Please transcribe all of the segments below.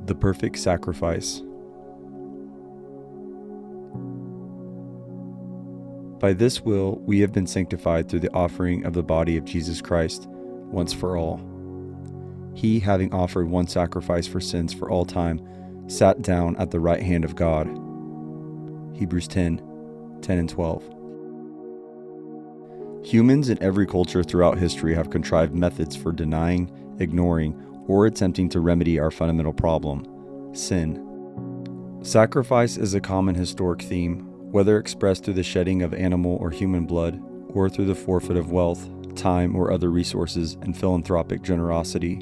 The perfect sacrifice. By this will we have been sanctified through the offering of the body of Jesus Christ, once for all. He, having offered one sacrifice for sins for all time, sat down at the right hand of God. Hebrews 10:10 and 12. Humans in every culture throughout history have contrived methods for denying, ignoring, or attempting to remedy our fundamental problem, sin. Sacrifice is a common historic theme, whether expressed through the shedding of animal or human blood, or through the forfeit of wealth, time, or other resources and philanthropic generosity.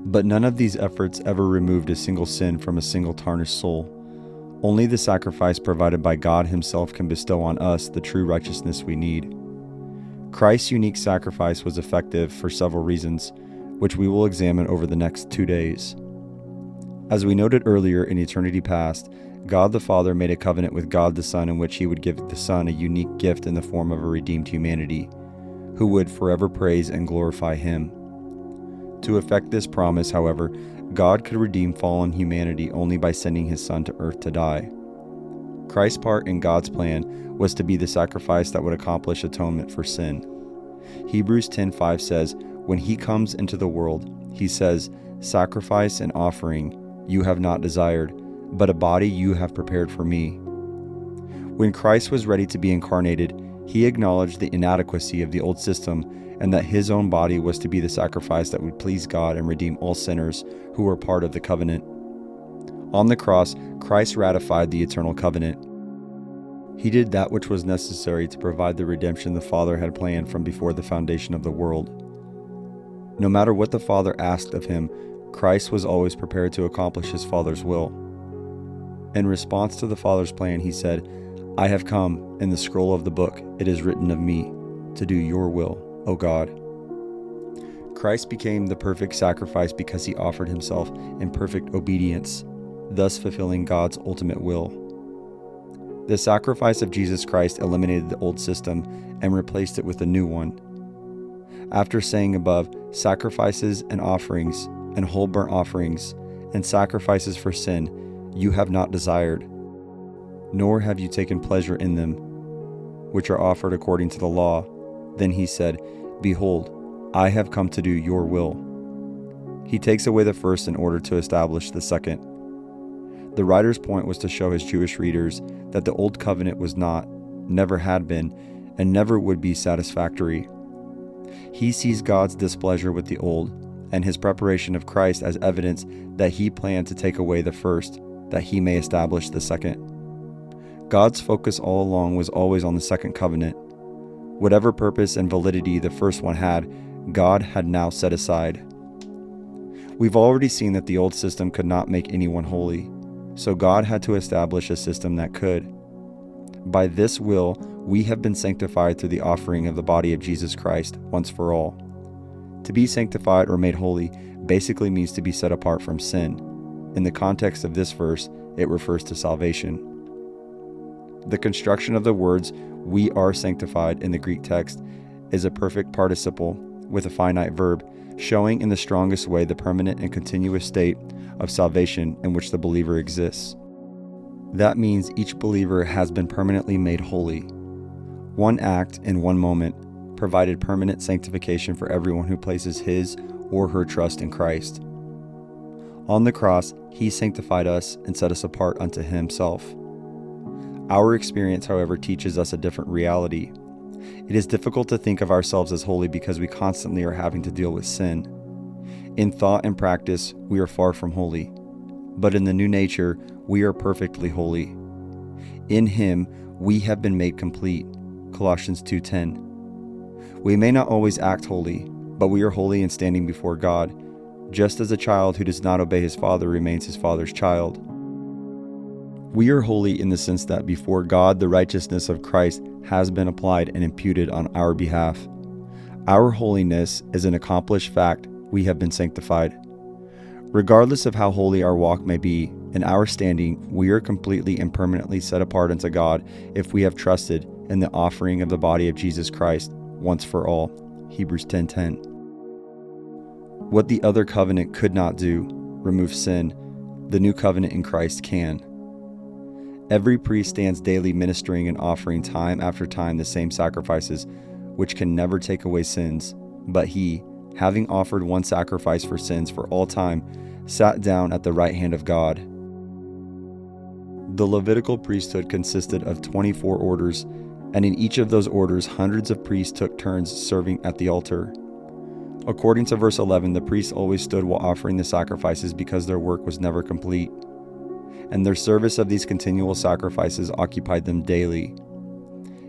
But none of these efforts ever removed a single sin from a single tarnished soul. Only the sacrifice provided by God Himself can bestow on us the true righteousness we need. Christ's unique sacrifice was effective for several reasons, which we will examine over the next 2 days. As we noted earlier, in eternity past, God the Father made a covenant with God the Son in which He would give the Son a unique gift in the form of a redeemed humanity, who would forever praise and glorify Him. To effect this promise, however, God could redeem fallen humanity only by sending His Son to earth to die. Christ's part in God's plan was to be the sacrifice that would accomplish atonement for sin. Hebrews 10:5 says, "When He comes into the world, He says, 'Sacrifice and offering you have not desired, but a body you have prepared for me.'" When Christ was ready to be incarnated, He acknowledged the inadequacy of the old system and that His own body was to be the sacrifice that would please God and redeem all sinners who were part of the covenant. On the cross, Christ ratified the eternal covenant. He did that which was necessary to provide the redemption the Father had planned from before the foundation of the world. No matter what the Father asked of Him, Christ was always prepared to accomplish His Father's will. In response to the Father's plan, He said, "I have come, in the scroll of the book it is written of me, to do your will, O God." Christ became the perfect sacrifice because He offered Himself in perfect obedience, thus fulfilling God's ultimate will. The sacrifice of Jesus Christ eliminated the old system and replaced it with a new one. After saying above, sacrifices and offerings, and whole burnt offerings, and sacrifices for sin, you have not desired, nor have you taken pleasure in them, which are offered according to the law. Then He said, "Behold, I have come to do your will." He takes away the first in order to establish the second. The writer's point was to show his Jewish readers that the old covenant was not, never had been, and never would be satisfactory. He sees God's displeasure with the old and His preparation of Christ as evidence that He planned to take away the first, that He may establish the second. God's focus all along was always on the second covenant. Whatever purpose and validity the first one had, God had now set aside. We've already seen that the old system could not make anyone holy, so God had to establish a system that could. By this will, we have been sanctified through the offering of the body of Jesus Christ, once for all. To be sanctified or made holy basically means to be set apart from sin. In the context of this verse, it refers to salvation. The construction of the words "we are sanctified" in the Greek text is a perfect participle with a finite verb, showing in the strongest way the permanent and continuous state of salvation in which the believer exists. That means each believer has been permanently made holy. One act in one moment provided permanent sanctification for everyone who places his or her trust in Christ. On the cross, He sanctified us and set us apart unto Himself. Our experience, however, teaches us a different reality. It is difficult to think of ourselves as holy because we constantly are having to deal with sin. In thought and practice, we are far from holy. But in the new nature, we are perfectly holy. In Him, we have been made complete. Colossians 2:10. We may not always act holy, but we are holy in standing before God, just as a child who does not obey his father remains his father's child. We are holy in the sense that before God, the righteousness of Christ has been applied and imputed on our behalf. Our holiness is an accomplished fact. We have been sanctified. Regardless of how holy our walk may be, in our standing, we are completely and permanently set apart unto God if we have trusted in the offering of the body of Jesus Christ, once for all. Hebrews 10:10. What the other covenant could not do, remove sin, the new covenant in Christ can. Every priest stands daily ministering and offering time after time the same sacrifices, which can never take away sins. But he, having offered one sacrifice for sins for all time, sat down at the right hand of God. The Levitical priesthood consisted of 24 orders, and in each of those orders, hundreds of priests took turns serving at the altar. According to verse 11, the priests always stood while offering the sacrifices because their work was never complete, and their service of these continual sacrifices occupied them daily.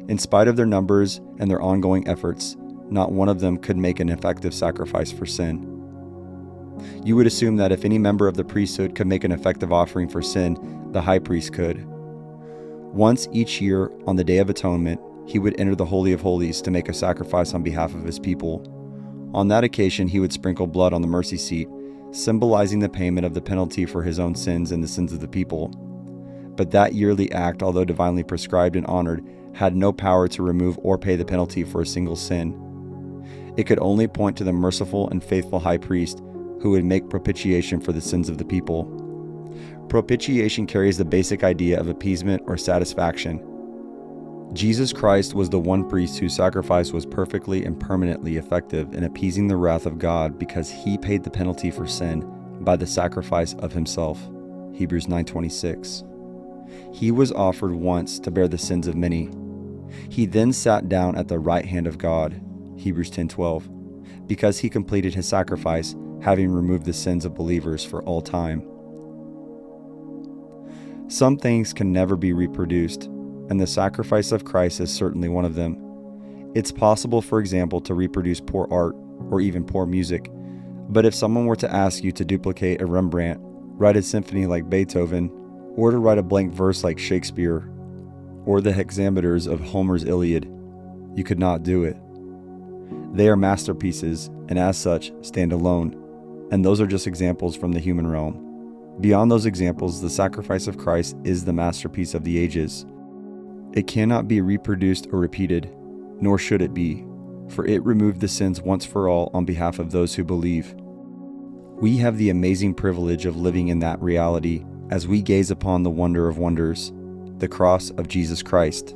In spite of their numbers and their ongoing efforts, not one of them could make an effective sacrifice for sin. You would assume that if any member of the priesthood could make an effective offering for sin, the high priest could. Once each year, on the Day of Atonement, he would enter the Holy of Holies to make a sacrifice on behalf of his people. On that occasion, he would sprinkle blood on the mercy seat, symbolizing the payment of the penalty for his own sins and the sins of the people. But that yearly act, although divinely prescribed and honored, had no power to remove or pay the penalty for a single sin. It could only point to the merciful and faithful high priest who would make propitiation for the sins of the people. Propitiation carries the basic idea of appeasement or satisfaction. Jesus Christ was the one priest whose sacrifice was perfectly and permanently effective in appeasing the wrath of God because he paid the penalty for sin by the sacrifice of himself. Hebrews 9:26. He was offered once to bear the sins of many. He then sat down at the right hand of God. Hebrews 10:12. Because he completed his sacrifice, having removed the sins of believers for all time. Some things can never be reproduced, and the sacrifice of Christ is certainly one of them. It's possible, for example, to reproduce poor art or even poor music, but if someone were to ask you to duplicate a Rembrandt, write a symphony like Beethoven, or to write a blank verse like Shakespeare, or the hexameters of Homer's Iliad, you could not do it. They are masterpieces, and as such, stand alone, and those are just examples from the human realm. Beyond those examples, the sacrifice of Christ is the masterpiece of the ages. It cannot be reproduced or repeated, nor should it be, for it removed the sins once for all on behalf of those who believe. We have the amazing privilege of living in that reality as we gaze upon the wonder of wonders, the cross of Jesus Christ.